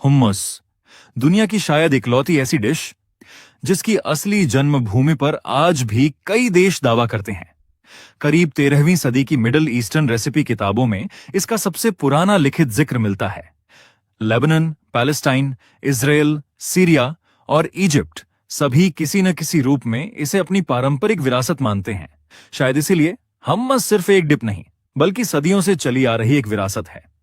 Hummus दुनिया की शायद इकलौती ऐसी डिश जिसकी असली जन्मभूमि पर आज भी कई देश दावा करते हैं। करीब 13वीं सदी की मिडिल ईस्टर्न रेसिपी किताबों में इसका सबसे पुराना लिखित जिक्र मिलता है। लेबनान, पैलेस्टाइन, इजराइल, सीरिया और इजिप्ट सभी किसी न किसी रूप में इसे अपनी पारंपरिक विरासत मानते हैं। शायद इसीलिए हमस सिर्फ एक डिप नहीं, बल्कि सदियों से चली आ रही एक विरासत है।